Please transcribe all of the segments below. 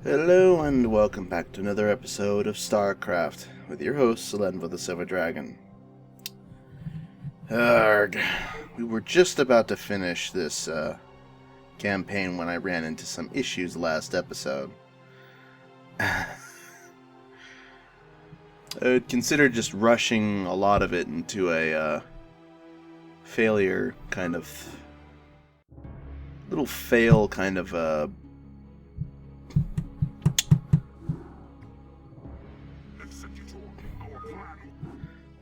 Hello and welcome back to another episode of StarCraft with your host, Selenva the Silver Dragon. Arrgh. We were just about to finish this campaign when I ran into some issues last episode. I'd considered just rushing a lot of it into a failure kind of... little fail kind of a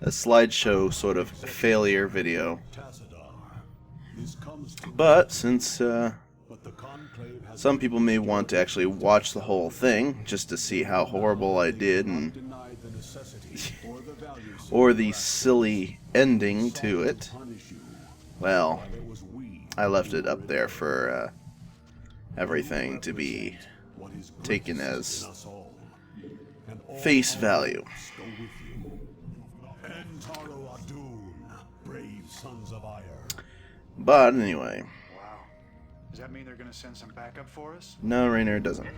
slideshow sort of failure video. But since some people may want to actually watch the whole thing just to see how horrible I did and or the silly ending to it, well, I left it up there for everything to be taken as face value. But anyway. Wow. Does that mean they're going to send some backup for us? No, Rainer, it doesn't.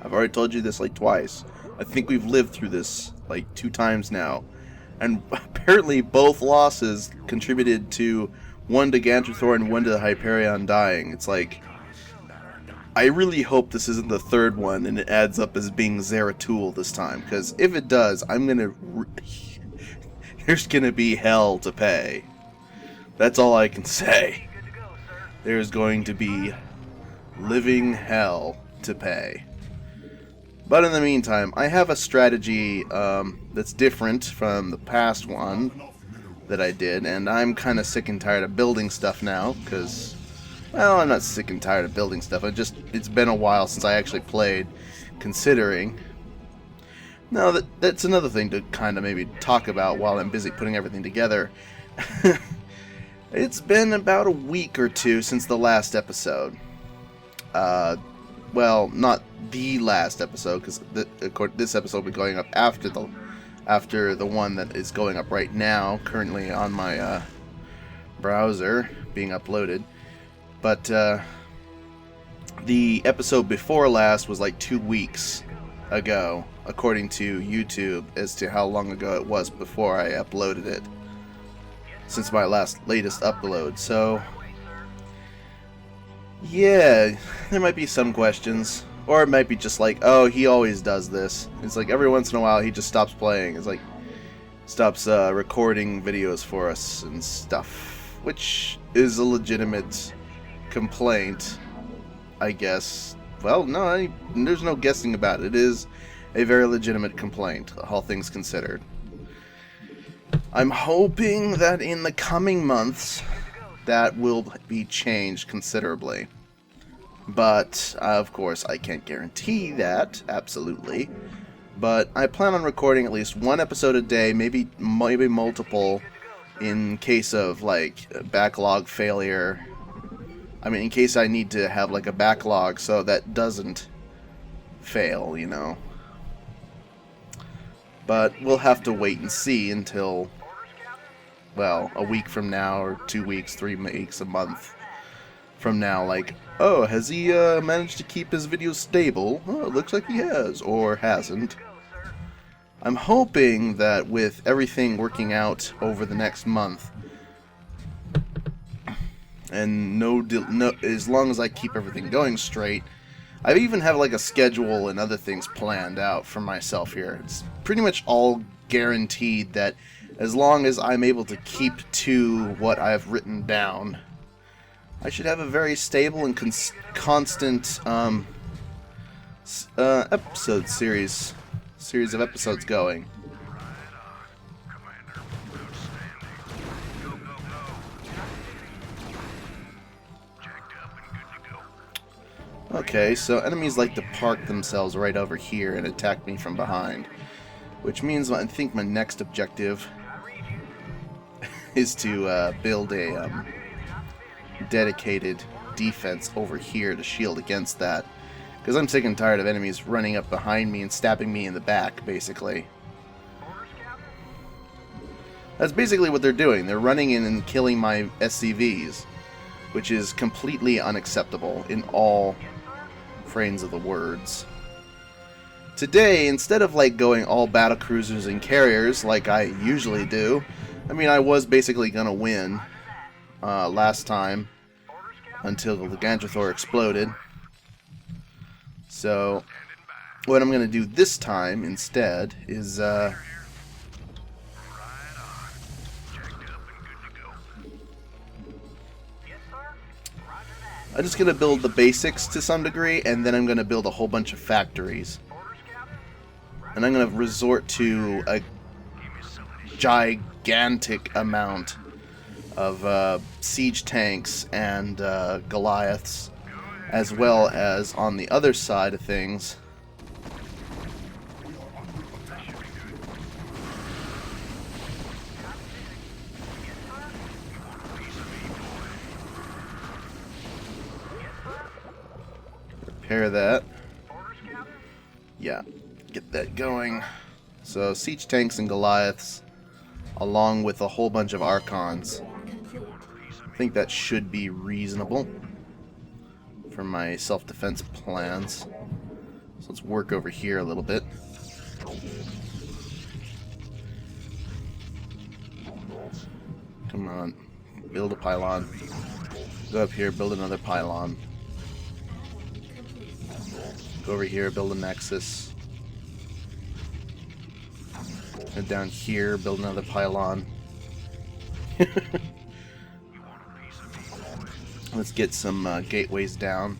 I've already told you this like twice. I think we've lived through this like 2 times now. And apparently both losses contributed to one to Gantrathor and one to Hyperion dying. It's like, I really hope this isn't the third one and it adds up as being Zeratul this time. Because if it does, I'm going to... there's going to be hell to pay. That's all I can say. There's going to be living hell to pay. But in the meantime, I have a strategy that's different from the past one that I did, and I'm kind of sick and tired of building stuff now, because, well, I'm not sick and tired of building stuff. It's been a while since I actually played, considering. No, that's another thing to kind of maybe talk about while I'm busy putting everything together. It's been about a week or two since the last episode. Well, not the last episode, because this episode will be going up after the one that is going up right now, currently on my browser, being uploaded. But the episode before last was like 2 weeks ago, according to YouTube, as to how long ago it was before I uploaded it. Since my latest upload, so yeah, there might be some questions, or it might be just like, oh, he always does this. It's like every once in a while he just stops playing. It's like stops recording videos for us and stuff, which is a legitimate complaint, I guess. Well, no, there's no guessing about it. It is a very legitimate complaint, all things considered. I'm hoping that in the coming months that will be changed considerably. But, of course, I can't guarantee that, absolutely. But I plan on recording at least 1 episode a day, maybe multiple, in case of, like, backlog failure. I mean, in case I need to have, like, a backlog so that doesn't fail, you know. But we'll have to wait and see until, well, a week from now, or 2 weeks, 3 weeks, a month from now. Like, oh, has he managed to keep his videos stable? Oh, it looks like he has, or hasn't. I'm hoping that with everything working out over the next month, and as long as I keep everything going straight, I even have like a schedule and other things planned out for myself here. It's pretty much all guaranteed that as long as I'm able to keep to what I've written down, I should have a very stable and constant episode series of episodes going. Okay, so enemies like to park themselves right over here and attack me from behind. Which means I think my next objective is to build a dedicated defense over here to shield against that. Because I'm sick and tired of enemies running up behind me and stabbing me in the back, basically. That's basically what they're doing. They're running in and killing my SCVs, which is completely unacceptable in all frames of the words. Today, instead of like going all battle cruisers and carriers like I usually do, I mean, I was basically gonna win last time until the Gantrathor exploded. So what I'm gonna do this time instead is I'm just gonna build the basics to some degree, and then I'm gonna build a whole bunch of factories. And I'm going to resort to a gigantic amount of siege tanks and Goliaths, as well as on the other side of things, repair that. Yeah. Get that going. So siege tanks and Goliaths, along with a whole bunch of Archons. I think that should be reasonable for my self-defense plans. So let's work over here a little bit. Come on, build a pylon. Go up here, build another pylon. Go over here, build a nexus. Head down here, build another pylon. Let's get some gateways down,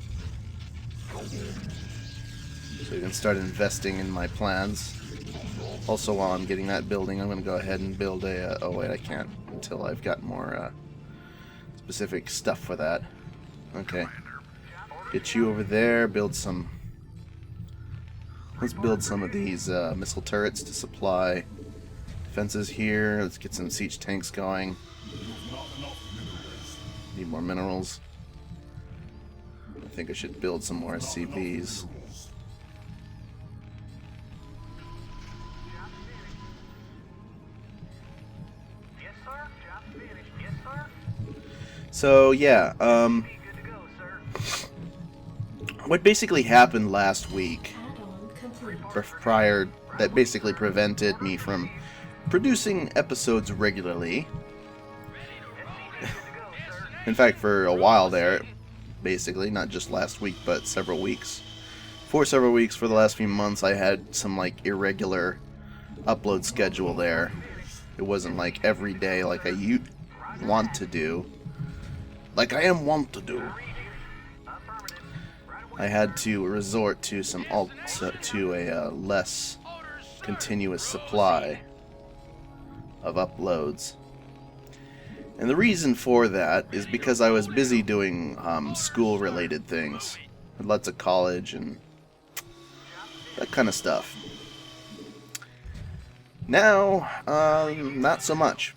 so we can start investing in my plans. Also, while I'm getting that building, I'm going to go ahead and build a... oh wait, I can't until I've got more specific stuff for that. Okay. Get you over there, build some... let's build some of these missile turrets to supply defenses here. Let's get some siege tanks going. Need more minerals. I think I should build some more SCVs. So yeah, what basically happened last week prior that basically prevented me from producing episodes regularly. In fact, for a while there, basically, not just last week, but several weeks. For several weeks, for the last few months, I had some like irregular upload schedule there. It wasn't like every day like I want to do. Like I am wont to do. I had to resort to some to a less continuous supply of uploads. And the reason for that is because I was busy doing school-related things. Lots of college and that kind of stuff. Now, not so much.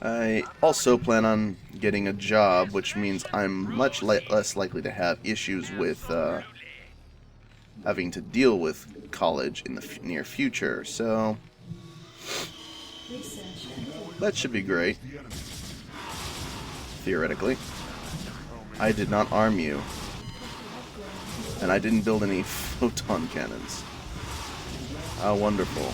I also plan on getting a job, which means I'm much less likely to have issues with having to deal with college in the near future, so that should be great. Theoretically. I did not arm you. And I didn't build any photon cannons. How wonderful.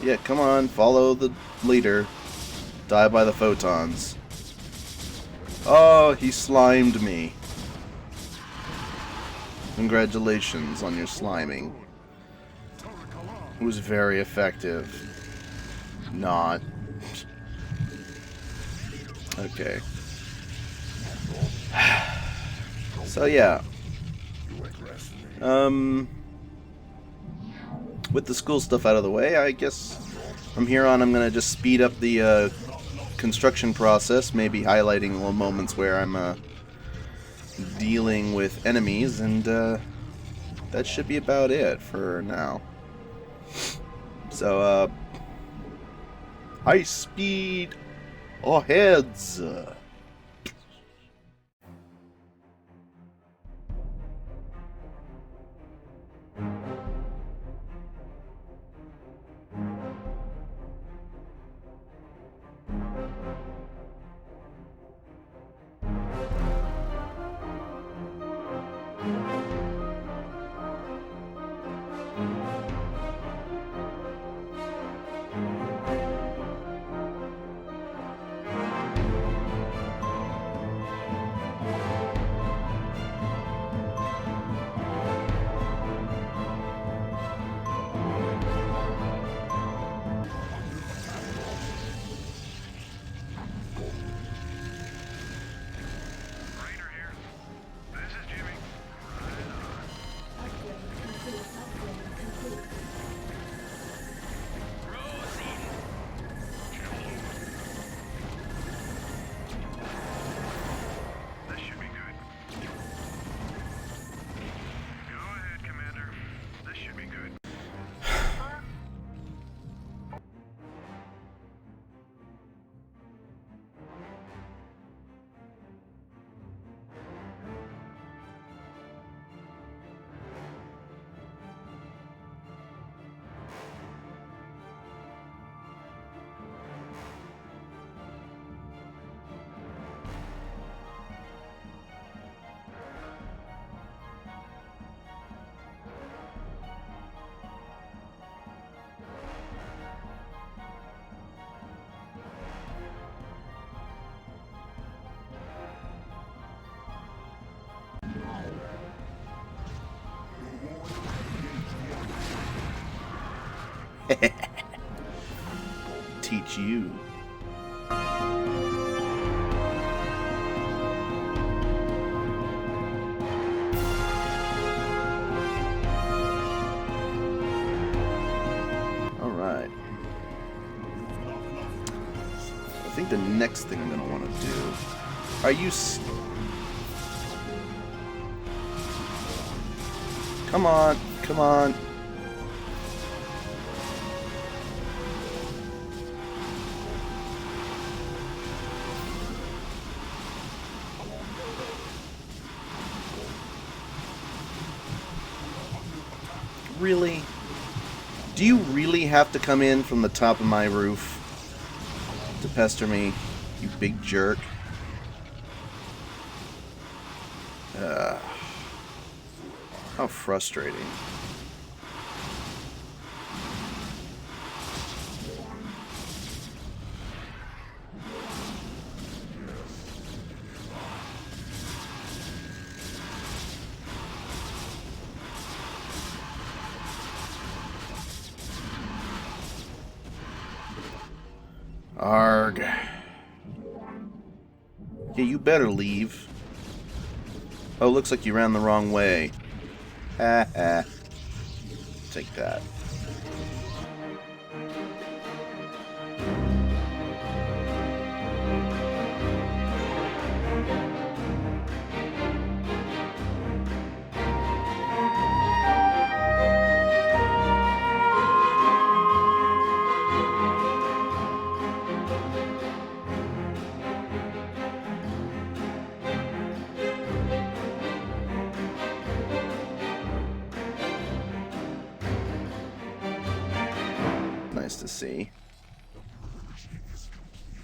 Yeah, come on, follow the leader. Die by the photons. Oh, he slimed me. Congratulations on your sliming. It was very effective. Not. Okay. So yeah. With the school stuff out of the way, I guess from here on I'm gonna just speed up the construction process, maybe highlighting little moments where I'm dealing with enemies, and that should be about it for now. So, high speed aheads. Teach you. Alright. I think the next thing I'm going to want to do... Are you... Come on, come on. Really? Do you really have to come in from the top of my roof to pester me, you big jerk? How frustrating. Arg. Yeah, you better leave. Oh, looks like you ran the wrong way. Ha ha. Take that. Nice to see.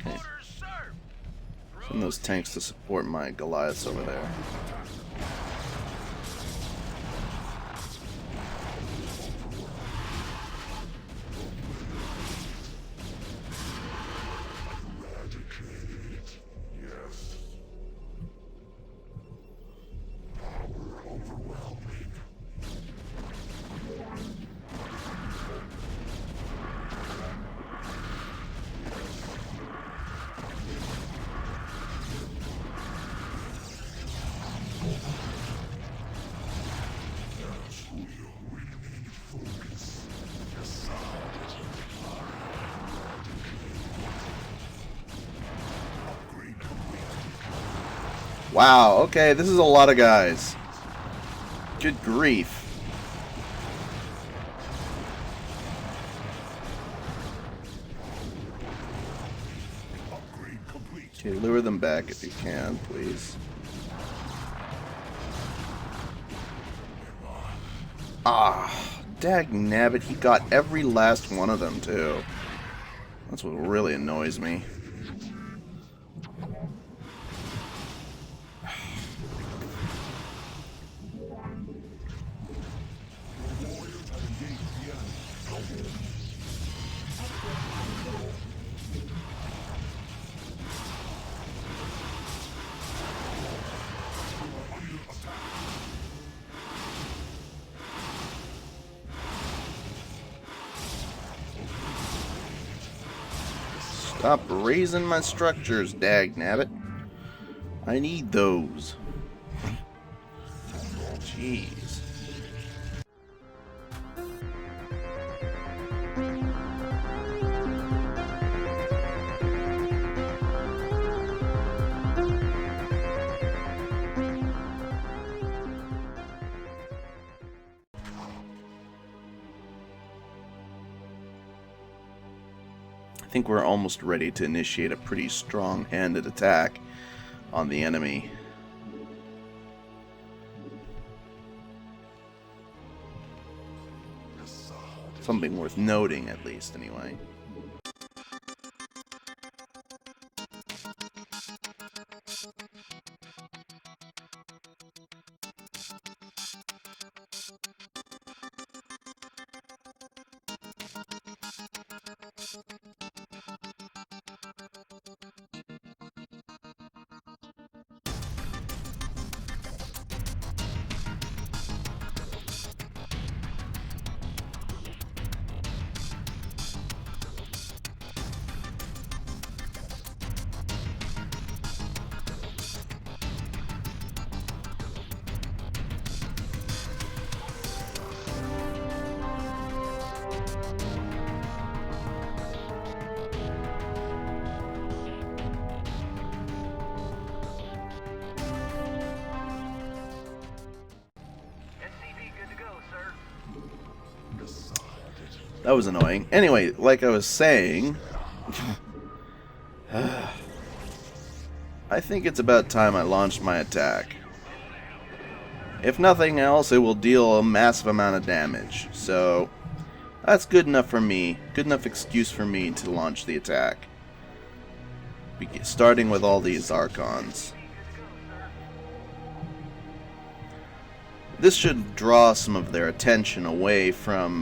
Okay. Send those tanks to support my Goliaths over there. Wow, okay, this is a lot of guys. Good grief. Okay, lure them back if you can, please. Ah, dagnabbit, he got every last one of them, too. That's what really annoys me. Stop raising my structures, dagnabbit. I need those. Jeez. I think we're almost ready to initiate a pretty strong-handed attack on the enemy. Something worth noting, at least, anyway. That was annoying. Anyway, like I was saying, I think it's about time I launched my attack. If nothing else, it will deal a massive amount of damage. So, that's good enough for me. Good enough excuse for me to launch the attack. Starting with all these Archons. This should draw some of their attention away from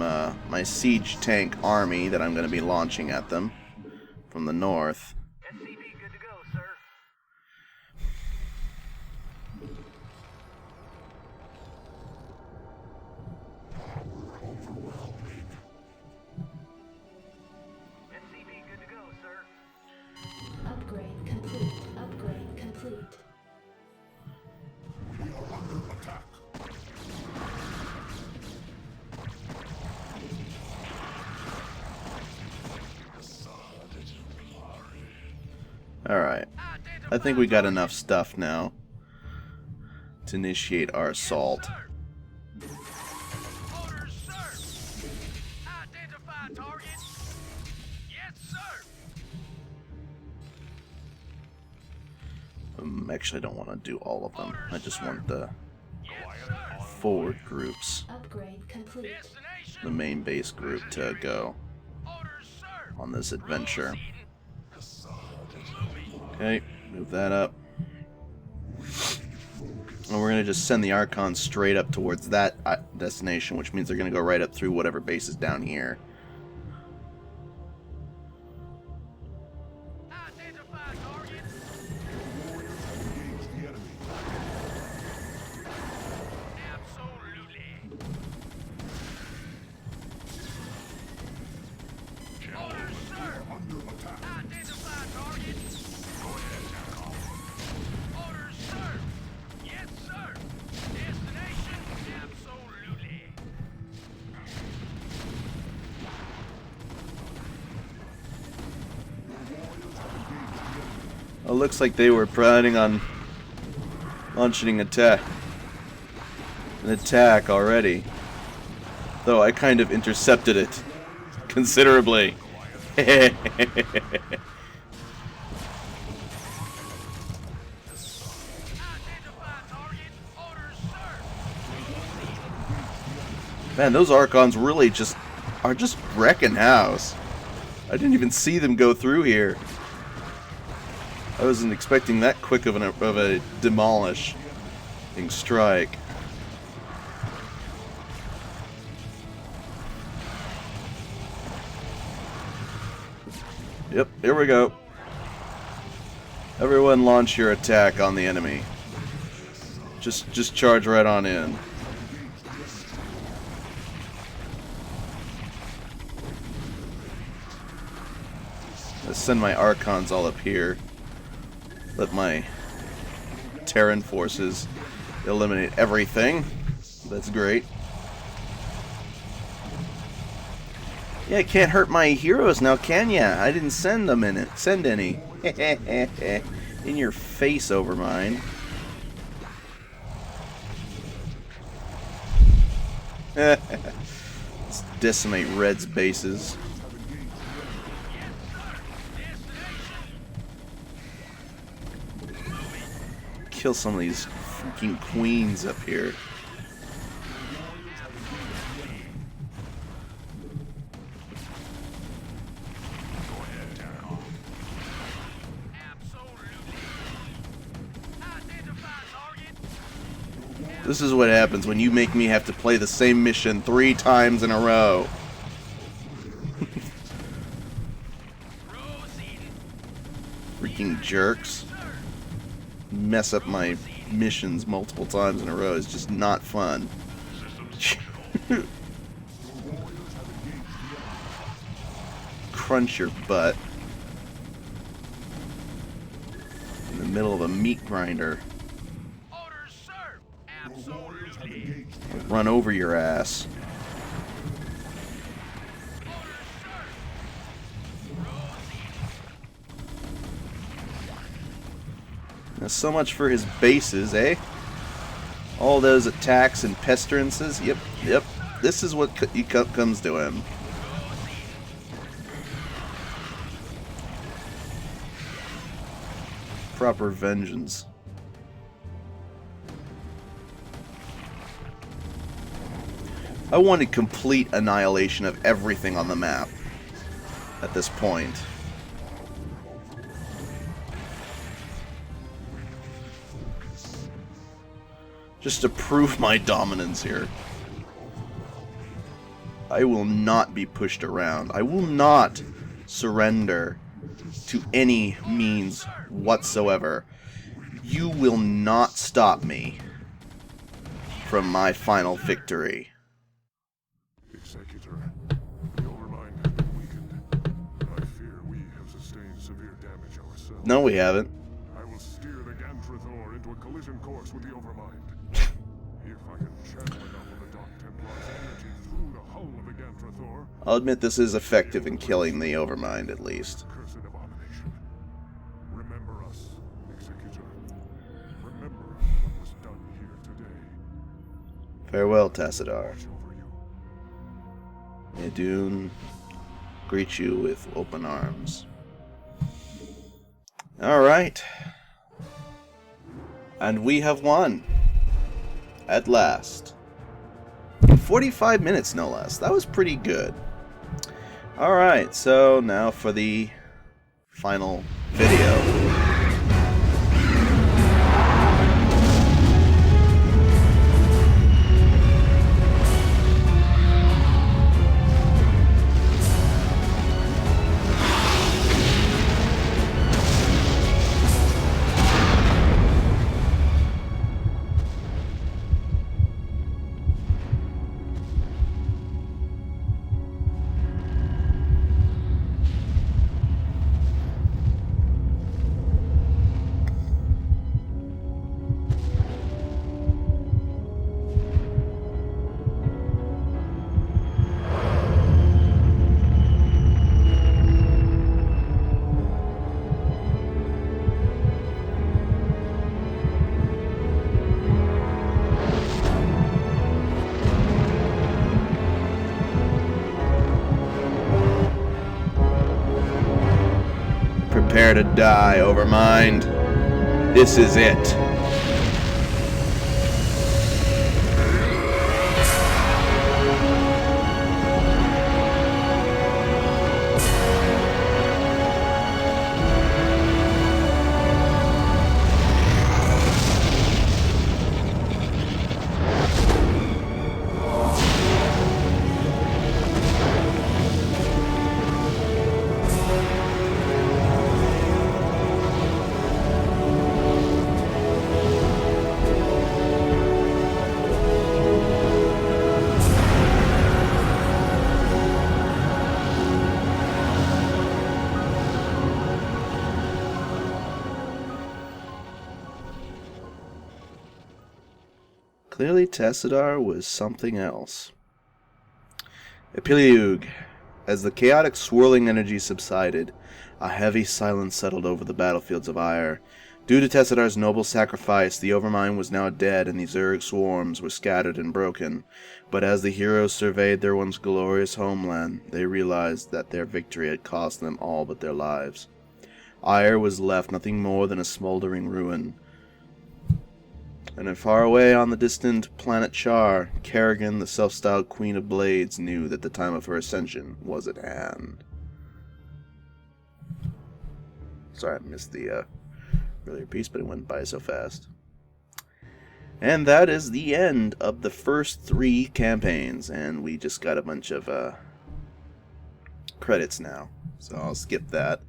my siege tank army that I'm going to be launching at them from the north. SCP good to go, sir. SCP good to go, sir. Upgrade complete. Upgrade complete. We are under attack. Alright. I think we got enough stuff now to initiate our assault. Orders, sir. Identify target. Yes, sir. Actually, I don't want to do all of them. I just want the Yes, sir. forward groups, Upgrade complete. Destination. the main base group, to go Orders, sir. on this adventure. Proceeding. Okay, move that up. And we're going to just send the Archons straight up towards that destination, which means they're going to go right up through whatever base is down here. Identify target. Engage the enemy. Absolutely. Orders, sir. Under attack. Identify target. Orders, sir. Yes, sir. Destination. Absolutely. It looks like they were planning on launching an attack already. Though I kind of intercepted it considerably. Identify target. Orders, sir. Man, those Archons really are just wrecking house. I didn't even see them go through here. I wasn't expecting that quick of a demolishing strike. Yep, here we go. Everyone launch your attack on the enemy. Just charge right on in. Let's send my Archons all up here. Let my Terran forces eliminate everything. That's great. Yeah, it can't hurt my heroes now, can ya? I didn't send them in it. Send any. In your face, Overmind. Let's decimate Red's bases. Kill some of these freaking queens up here. This is what happens when you make me have to play the same mission 3 times in a row. Freaking jerks. Mess up my missions multiple times in a row is just not fun. Crunch your butt in the middle of a meat grinder. Orders, sir. Absolutely. Run over your ass. Now, so much for his bases, eh? All those attacks and pestilences. Yep. This is what comes to him. proper vengeance. I wanted complete annihilation of everything on the map at this point. Just to prove my dominance here. I will not be pushed around. I will not surrender to any means whatsoever. You will not stop me from my final victory. Executor, the Overmind has been weakened. I fear we have sustained severe damage ourselves. No, we haven't. I will steer the Gantrathor into a collision course with the Overmind. If I can channel enough of the Dark Templar's energy through the hull of the Gantrathor, I'll admit this is effective in killing the Overmind, at least. cursed abomination. Remember us, Executor. Remember what was done here today. Farewell, Tassadar. Watch over you. Idun greet you with open arms. Alright. And we have won. At last. In 45 minutes, no less. That was pretty good. Alright, so now for the final video. Prepare to die, Overmind. This is it. Clearly, Tassadar was something else. Epilogue. As the chaotic swirling energy subsided, a heavy silence settled over the battlefields of Ire. Due to Tassadar's noble sacrifice, the Overmind was now dead and the Zerg swarms were scattered and broken. But as the heroes surveyed their once glorious homeland, they realized that their victory had cost them all but their lives. Ire was left nothing more than a smoldering ruin. And far away on the distant planet Char, Kerrigan, the self-styled Queen of Blades, knew that the time of her ascension was at hand. Sorry, I missed the earlier piece, but it went by so fast. And that is the end of the first 3 campaigns, and we just got a bunch of credits now, so I'll skip that.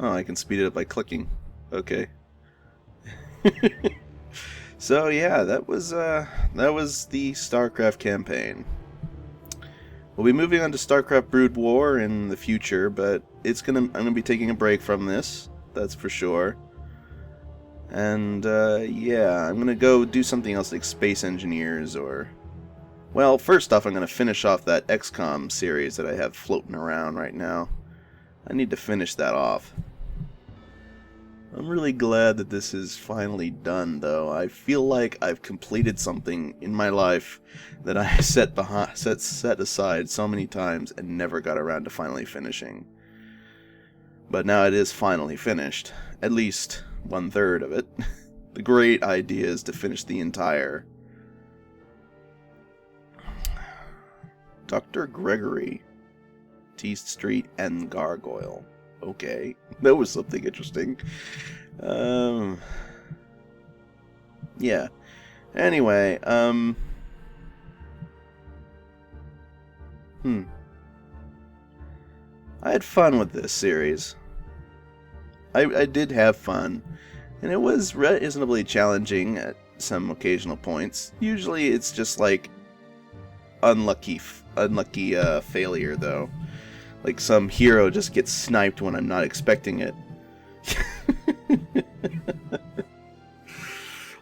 Oh, I can speed it up by clicking. Okay. So yeah, that was the StarCraft campaign. We'll be moving on to StarCraft Broodwar in the future, but I'm gonna be taking a break from this. That's for sure. And yeah, I'm gonna go do something else like Space Engineers or. Well, first off, I'm gonna finish off that XCOM series that I have floating around right now. I need to finish that off. I'm really glad that this is finally done, though. I feel like I've completed something in my life that I set aside so many times and never got around to finally finishing. But now it is finally finished. At least 1/3 of it. The great idea is to finish the entire. Dr. Gregory, Teast Street and Gargoyle. Okay, that was something interesting. Yeah. Anyway, I had fun with this series. I did have fun, and it was reasonably challenging at some occasional points. Usually it's just like unlucky failure, though. Like some hero just gets sniped when I'm not expecting it.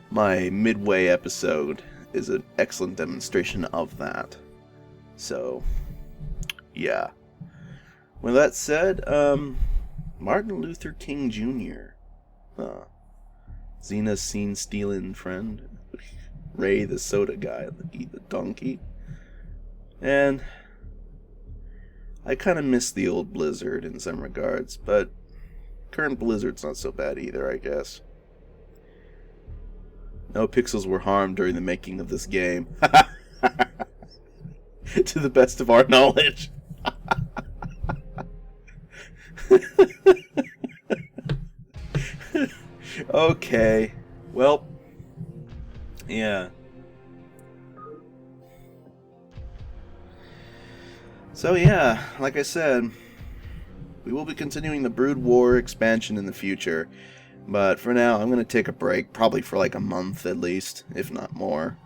My midway episode is an excellent demonstration of that. So, yeah. With that said, Martin Luther King Jr. Zena's scene-stealing friend. Ray the soda guy, the donkey. And I kind of miss the old Blizzard in some regards, but current Blizzard's not so bad either, I guess. No pixels were harmed during the making of this game. To the best of our knowledge. Okay. Well, yeah. So yeah, like I said, we will be continuing the Broodwar expansion in the future, but for now I'm going to take a break, probably for like a month at least, if not more.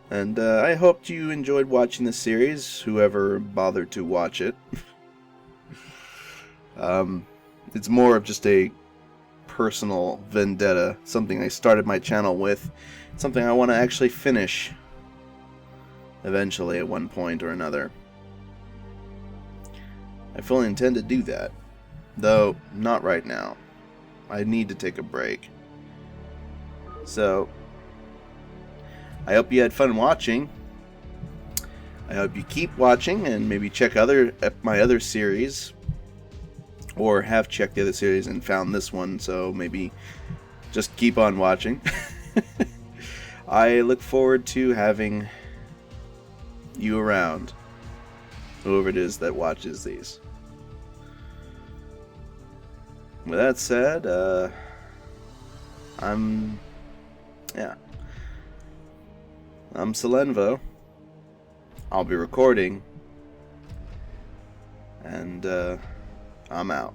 And I hoped you enjoyed watching this series, whoever bothered to watch it. It's more of just a personal vendetta, something I started my channel with, something I want to actually finish eventually at one point or another. I fully intend to do that, though not right now. I need to take a break. So, I hope you had fun watching. I hope you keep watching and maybe check my other series, or have checked the other series and found this one, so maybe just keep on watching. I look forward to having you around, whoever it is that watches these. With that said, I'm Selenvo. I'll be recording, and I'm out.